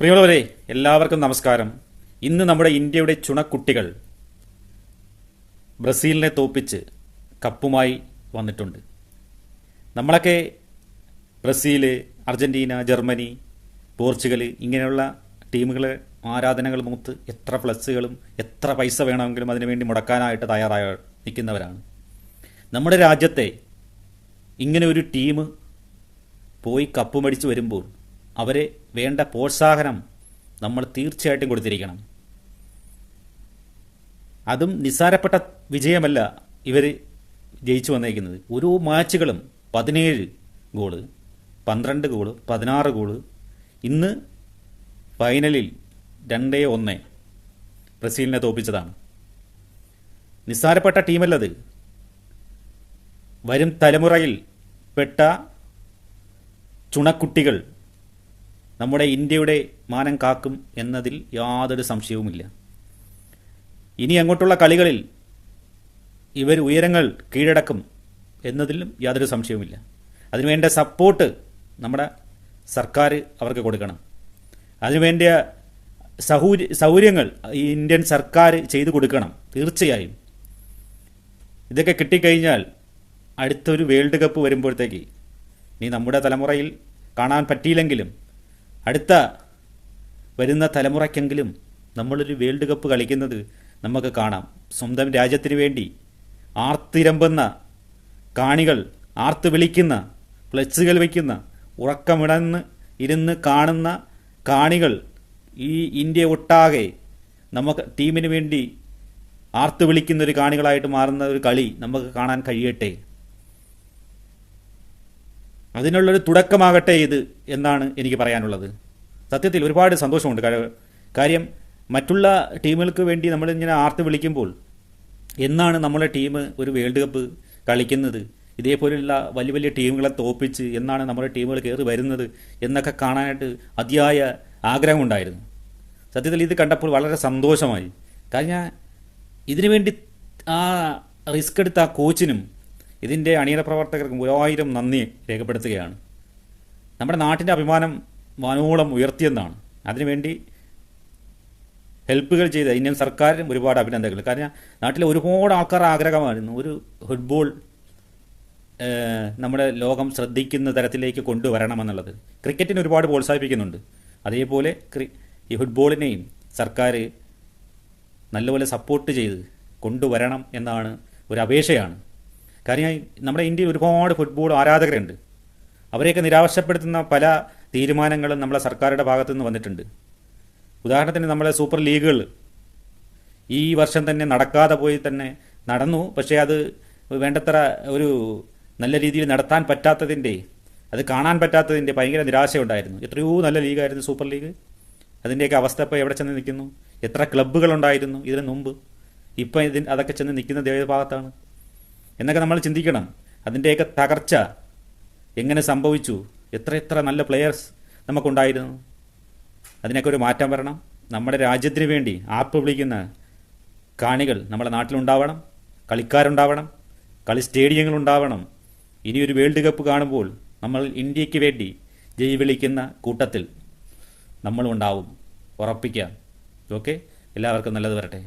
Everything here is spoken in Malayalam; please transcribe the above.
പ്രിയമുള്ളവരെ, എല്ലാവർക്കും നമസ്കാരം. ഇന്ന് നമ്മുടെ ഇന്ത്യയുടെ ചുണക്കുട്ടികൾ ബ്രസീലിനെ തോപ്പിച്ച് കപ്പുമായി വന്നിട്ടുണ്ട്. നമ്മളൊക്കെ ബ്രസീൽ, അർജന്റീന, ജർമ്മനി, പോർച്ചുഗൽ ഇങ്ങനെയുള്ള ടീമുകളെ ആരാധനകൾ മൂത്ത് എത്ര ഫ്ലക്സുകളും എത്ര പൈസ വേണമെങ്കിലും അതിനുവേണ്ടി മുടക്കാനായിട്ട് തയ്യാറായി നിൽക്കുന്നവരാണ്. നമ്മുടെ രാജ്യത്തെ ഇങ്ങനെ ഒരു ടീം പോയി കപ്പ് മേടിച്ച് വരുമ്പോൾ അവരെ വേണ്ട പ്രോത്സാഹനം നമ്മൾ തീർച്ചയായിട്ടും കൊടുത്തിരിക്കണം. അതും നിസ്സാരപ്പെട്ട വിജയമല്ല ഇവർ ജയിച്ചു വന്നേക്കുന്നത്. ഓരോ മാച്ചുകളും 17 ഗോള്, 12 ഗോള്, 16 ഗോള്. ഇന്ന് ഫൈനലിൽ 2-1 ബ്രസീലിനെ തോൽപ്പിച്ചതാണ്. നിസ്സാരപ്പെട്ട ടീമല്ലത്. വരും തലമുറയിൽ പെട്ട ചുണക്കുട്ടികൾ നമ്മുടെ ഇന്ത്യയുടെ മാനം കാക്കും എന്നതിൽ യാതൊരു സംശയവുമില്ല. ഇനി അങ്ങോട്ടുള്ള കളികളിൽ ഇവർ ഉയരങ്ങൾ കീഴടക്കും എന്നതിലും യാതൊരു സംശയവുമില്ല. അതിനുവേണ്ട സപ്പോർട്ട് നമ്മുടെ സർക്കാർ അവർക്ക് കൊടുക്കണം. അതിനുവേണ്ട സൗകര്യങ്ങൾ ഈ ഇന്ത്യൻ സർക്കാർ ചെയ്തു കൊടുക്കണം തീർച്ചയായും. ഇതൊക്കെ കിട്ടിക്കഴിഞ്ഞാൽ അടുത്തൊരു വേൾഡ് കപ്പ് വരുമ്പോഴത്തേക്ക് ഇനി നമ്മുടെ തലമുറയിൽ കാണാൻ പറ്റിയില്ലെങ്കിലും അടുത്ത വരുന്ന തലമുറയ്ക്കെങ്കിലും നമ്മളൊരു വേൾഡ് കപ്പ് കളിക്കുന്നത് നമുക്ക് കാണാം. സ്വന്തം രാജ്യത്തിന് വേണ്ടി ആർത്തിരമ്പുന്ന കാണികൾ, ആർത്ത് വിളിക്കുന്ന, ഫ്ലെക്സുകൾ വയ്ക്കുന്ന, ഉറക്കമിടന്ന് ഇരുന്ന് കാണുന്ന കാണികൾ ഈ ഇന്ത്യ ഒട്ടാകെ നമുക്ക് ടീമിന് വേണ്ടി ആർത്ത് വിളിക്കുന്ന ഒരു കാണികളായിട്ട് മാറുന്ന ഒരു കളി നമുക്ക് കാണാൻ കഴിയട്ടെ. അതിനുള്ളൊരു തുടക്കമാകട്ടെ ഇത് എന്നാണ് എനിക്ക് പറയാനുള്ളത്. സത്യത്തിൽ ഒരുപാട് സന്തോഷമുണ്ട്. കാര്യം മറ്റുള്ള ടീമുകൾക്ക് വേണ്ടി നമ്മളിങ്ങനെ ആർത്ത് വിളിക്കുമ്പോൾ എന്നാണ് നമ്മളെ ടീം ഒരു വേൾഡ് കപ്പ് കളിക്കുന്നത്, ഇതേപോലെയുള്ള വലിയ വലിയ ടീമുകളെ തോൽപ്പിച്ച് എന്നാണ് നമ്മുടെ ടീമുകൾ കയറി വരുന്നത് എന്നൊക്കെ കാണാനായിട്ട് അതിയായ ആഗ്രഹമുണ്ടായിരുന്നു. സത്യത്തിൽ ഇത് കണ്ടപ്പോൾ വളരെ സന്തോഷമായി. കാരണം ഇതിനു വേണ്ടി ആ റിസ്ക് എടുത്ത ആ കോച്ചിനും ഇതിൻ്റെ അണിയറ പ്രവർത്തകർക്കും 1000 നന്ദി രേഖപ്പെടുത്തുകയാണ്. നമ്മുടെ നാട്ടിൻ്റെ അഭിമാനം വാനോളം ഉയർത്തിയെന്നാണ്. അതിനുവേണ്ടി ഹെൽപ്പുകൾ ചെയ്ത ഇന്ത്യൻ സർക്കാരിനും ഒരുപാട് അഭിനന്ദനങ്ങൾ. കാരണം നാട്ടിലെ ഒരുപാട് ആൾക്കാർ ആഗ്രഹമായിരുന്നു ഒരു ഫുട്ബോൾ നമ്മുടെ ലോകം ശ്രദ്ധിക്കുന്ന തരത്തിലേക്ക് കൊണ്ടുവരണമെന്നുള്ളത്. ക്രിക്കറ്റിനെ ഒരുപാട് പ്രോത്സാഹിപ്പിക്കുന്നുണ്ട്. അതേപോലെ ഈ ഫുട്ബോളിനെയും സർക്കാർ നല്ലപോലെ സപ്പോർട്ട് ചെയ്ത് കൊണ്ടുവരണം എന്നാണ് ഒരു അപേക്ഷയാണ്. കാരണം നമ്മുടെ ഇന്ത്യയിൽ ഒരുപാട് ഫുട്ബോൾ ആരാധകരുണ്ട്. അവരെയൊക്കെ നിരാശപ്പെടുത്തുന്ന പല തീരുമാനങ്ങളും നമ്മളെ സർക്കാരുടെ ഭാഗത്തു നിന്ന് വന്നിട്ടുണ്ട്. ഉദാഹരണത്തിന് നമ്മളെ സൂപ്പർ ലീഗുകൾ ഈ വർഷം തന്നെ നടക്കാതെ പോയി തന്നെ നടന്നു. പക്ഷേ അത് വേണ്ടത്ര ഒരു നല്ല രീതിയിൽ നടത്താൻ പറ്റാത്തതിൻ്റെ, അത് കാണാൻ പറ്റാത്തതിൻ്റെ ഭയങ്കര നിരാശയുണ്ടായിരുന്നു. എത്രയോ നല്ല ലീഗായിരുന്നു സൂപ്പർ ലീഗ്. അതിൻ്റെയൊക്കെ അവസ്ഥ ഇപ്പോൾ എവിടെ ചെന്ന് നിൽക്കുന്നു? എത്ര ക്ലബ്ബുകളുണ്ടായിരുന്നു ഇതിന് മുമ്പ്? ഇപ്പം അതൊക്കെ ചെന്ന് നിൽക്കുന്നത് ഏത് ഭാഗത്താണ് എന്നൊക്കെ നമ്മൾ ചിന്തിക്കണം. അതിൻ്റെയൊക്കെ തകർച്ച എങ്ങനെ സംഭവിച്ചു? എത്ര നല്ല പ്ലെയേഴ്സ് നമുക്കുണ്ടായിരുന്നു. അതിനൊക്കെ ഒരു മാറ്റം വരണം. നമ്മുടെ രാജ്യത്തിന് വേണ്ടി ആർപ്പ് വിളിക്കുന്ന കാണികൾ നമ്മുടെ നാട്ടിലുണ്ടാവണം, കളിക്കാരുണ്ടാവണം, കളി സ്റ്റേഡിയങ്ങളുണ്ടാവണം. ഇനിയൊരു വേൾഡ് കപ്പ് കാണുമ്പോൾ നമ്മൾ ഇന്ത്യക്ക് വേണ്ടി ജയ് വിളിക്കുന്ന കൂട്ടത്തിൽ നമ്മളുണ്ടാവും, ഉറപ്പിക്കാം. ഓക്കെ, എല്ലാവർക്കും നല്ലത് വരട്ടെ.